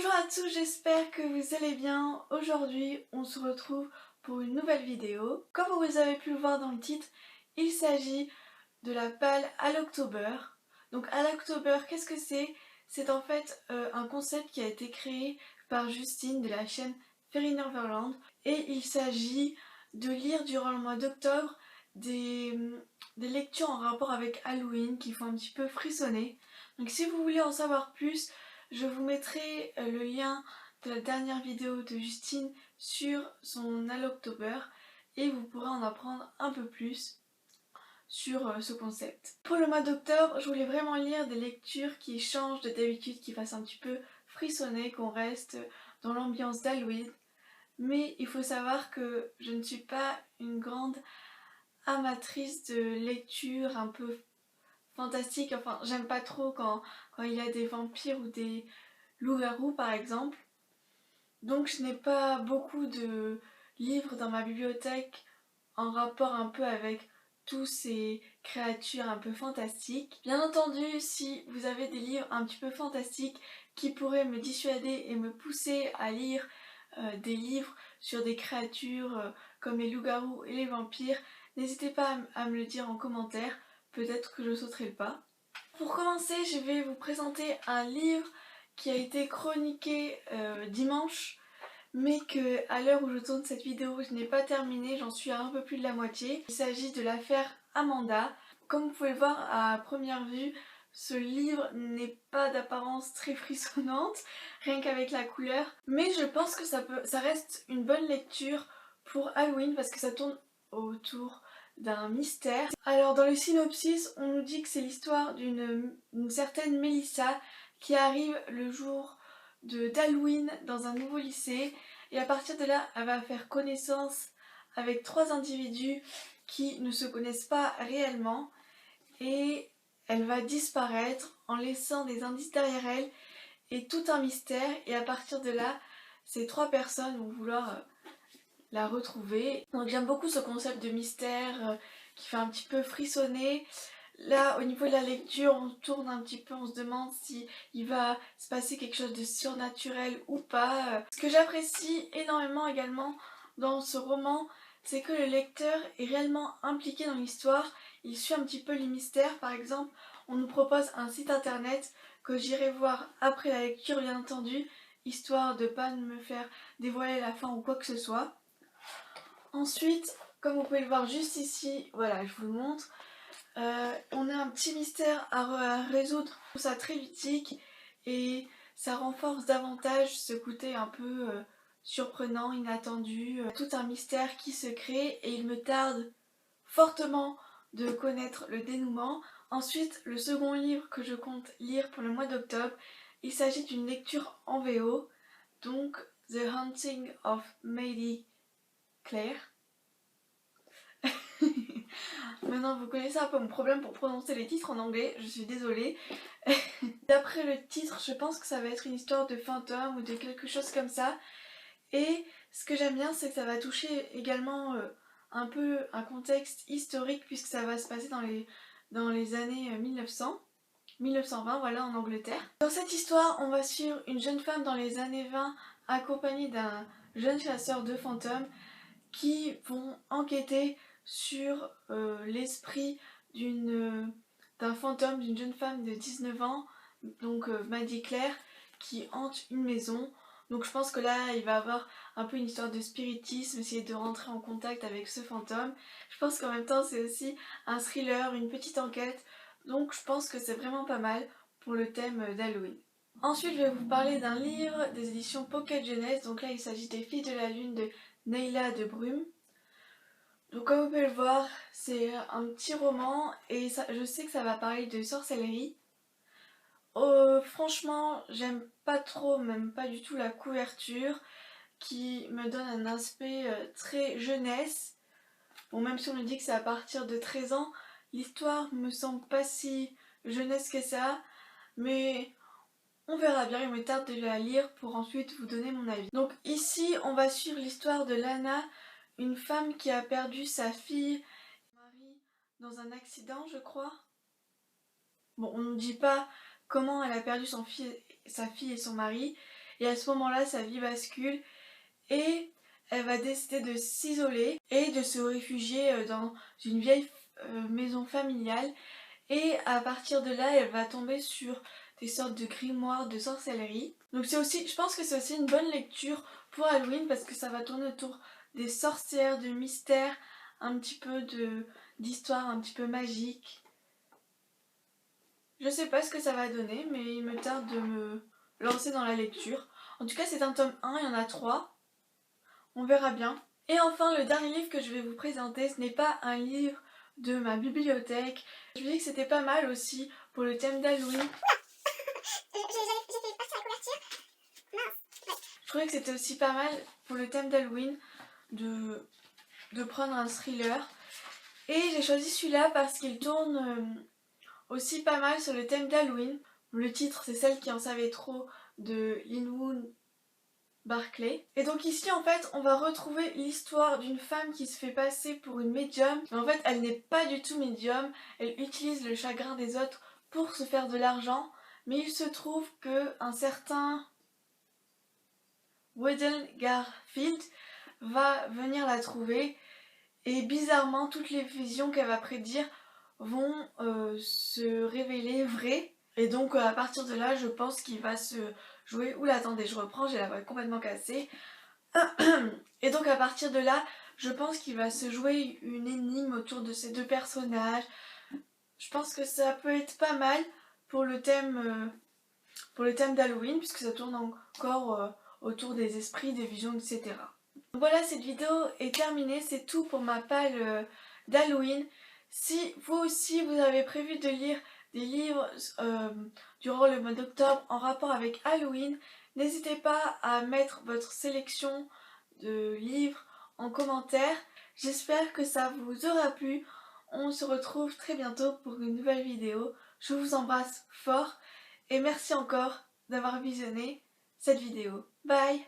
Bonjour à tous, j'espère que vous allez bien. Aujourd'hui, on se retrouve pour une nouvelle vidéo. Comme vous avez pu le voir dans le titre, il s'agit de la palle à l'October. Donc à l'October, qu'est-ce que c'est? C'est en fait un concept qui a été créé par Justine de la chaîne Fairy Neverland et il s'agit de lire durant le mois d'octobre des, des lectures en rapport avec Halloween qui font un petit peu frissonner. Donc si vous voulez en savoir plus, je vous mettrai le lien de la dernière vidéo de Justine sur son Halloctober et vous pourrez en apprendre un peu plus sur ce concept. Pour le mois d'octobre, je voulais vraiment lire des lectures qui changent de d'habitude, qui fassent un petit peu frissonner, qu'on reste dans l'ambiance d'Halloween. Mais il faut savoir que je ne suis pas une grande amatrice de lecture un peu fantastique, enfin j'aime pas trop quand il y a des vampires ou des loups-garous par exemple. Donc je n'ai pas beaucoup de livres dans ma bibliothèque en rapport un peu avec tous ces créatures un peu fantastiques. Bien entendu, si vous avez des livres un petit peu fantastiques qui pourraient me dissuader et me pousser à lire des livres sur des créatures comme les loups-garous et les vampires, n'hésitez pas à me le dire en commentaire, peut-être que je sauterai le pas. Pour commencer, je vais vous présenter un livre qui a été chroniqué dimanche, mais que à l'heure où je tourne cette vidéo, je n'ai pas terminé, j'en suis à un peu plus de la moitié. Il s'agit de l'affaire Amanda. Comme vous pouvez le voir à première vue, ce livre n'est pas d'apparence très frissonnante, rien qu'avec la couleur, mais je pense que ça reste une bonne lecture pour Halloween parce que ça tourne autour d'un mystère. Alors dans le synopsis, on nous dit que c'est l'histoire d'une certaine Melissa qui arrive le jour d'Halloween dans un nouveau lycée et à partir de là, elle va faire connaissance avec trois individus qui ne se connaissent pas réellement et elle va disparaître en laissant des indices derrière elle et tout un mystère et à partir de là, ces trois personnes vont vouloir la retrouver. Donc j'aime beaucoup ce concept de mystère qui fait un petit peu frissonner. Là, au niveau de la lecture, on tourne un petit peu, on se demande si il va se passer quelque chose de surnaturel ou pas. Ce que j'apprécie énormément également dans ce roman, c'est que le lecteur est réellement impliqué dans l'histoire. Il suit un petit peu les mystères. Par exemple, on nous propose un site internet que j'irai voir après la lecture, bien entendu, histoire de pas me faire dévoiler la fin ou quoi que ce soit. Ensuite, comme vous pouvez le voir juste ici, voilà, je vous le montre. On a un petit mystère à résoudre, je trouve ça très ludique et ça renforce davantage ce côté un peu surprenant, inattendu, tout un mystère qui se crée et il me tarde fortement de connaître le dénouement. Ensuite, le second livre que je compte lire pour le mois d'octobre, il s'agit d'une lecture en VO, donc The Haunting of Maddie Claire. Maintenant vous connaissez un peu mon problème pour prononcer les titres en anglais, je suis désolée. D'après le titre, je pense que ça va être une histoire de fantôme ou de quelque chose comme ça. Et ce que j'aime bien, c'est que ça va toucher également un peu un contexte historique puisque ça va se passer dans les années 1920, voilà, en Angleterre. Dans cette histoire, on va suivre une jeune femme dans les années 20 accompagnée d'un jeune chasseur de fantômes qui vont enquêter sur l'esprit d'un fantôme d'une jeune femme de 19 ans, donc Maddie Claire, qui hante une maison. Donc je pense que là, il va avoir un peu une histoire de spiritisme, essayer de rentrer en contact avec ce fantôme. Je pense qu'en même temps, c'est aussi un thriller, une petite enquête. Donc je pense que c'est vraiment pas mal pour le thème d'Halloween. Ensuite, je vais vous parler d'un livre des éditions Pocket Jeunesse. Donc là, il s'agit des Filles de la Lune de Nayla de Brume. Donc comme vous pouvez le voir, c'est un petit roman et je sais que ça va parler de sorcellerie. Franchement, j'aime pas trop, même pas du tout la couverture qui me donne un aspect très jeunesse. Bon, même si on me dit que c'est à partir de 13 ans, l'histoire me semble pas si jeunesse que ça, mais on verra bien, il me tarde de la lire pour ensuite vous donner mon avis. Donc ici, on va suivre l'histoire de Lana, une femme qui a perdu sa fille et son mari dans un accident, je crois. Bon, on ne nous dit pas comment elle a perdu sa fille et son mari. et à ce moment-là sa vie bascule et elle va décider de s'isoler et de se réfugier dans une vieille maison familiale et à partir de là elle va tomber sur des sortes de grimoires de sorcellerie. Donc c'est aussi, je pense que c'est aussi une bonne lecture pour Halloween parce que ça va tourner autour des sorcières, de mystères, un petit peu d'histoire un petit peu magique. Je sais pas ce que ça va donner mais il me tarde de me lancer dans la lecture. En tout cas c'est un tome 1, il y en a 3. On verra bien. Et enfin le dernier livre que je vais vous présenter, ce n'est pas un livre de ma bibliothèque. Je me dis que c'était pas mal aussi pour le thème d'Halloween. Je trouvais que c'était aussi pas mal pour le thème d'Halloween de prendre un thriller. Et j'ai choisi celui-là parce qu'il tourne aussi pas mal sur le thème d'Halloween. Le titre c'est Celle qui en savait trop de Linwood Barclay. Et donc ici en fait on va retrouver l'histoire d'une femme qui se fait passer pour une médium. Mais en fait elle n'est pas du tout médium, elle utilise le chagrin des autres pour se faire de l'argent. Mais il se trouve que un certain Weddell Garfield va venir la trouver et bizarrement toutes les visions qu'elle va prédire vont se révéler vraies. Et donc à partir de là je pense qu'il va se jouer... Oula attendez je reprends, j'ai la voix complètement cassée. Et donc à partir de là je pense qu'il va se jouer une énigme autour de ces deux personnages. Je pense que ça peut être pas mal pour le thème d'Halloween puisque ça tourne encore autour des esprits, des visions, etc. Donc voilà, cette vidéo est terminée, c'est tout pour ma palle d'Halloween. Si vous aussi vous avez prévu de lire des livres durant le mois d'octobre en rapport avec Halloween, n'hésitez pas à mettre votre sélection de livres en commentaire. J'espère que ça vous aura plu. On se retrouve très bientôt pour une nouvelle vidéo. Je vous embrasse fort et merci encore d'avoir visionné cette vidéo. Bye!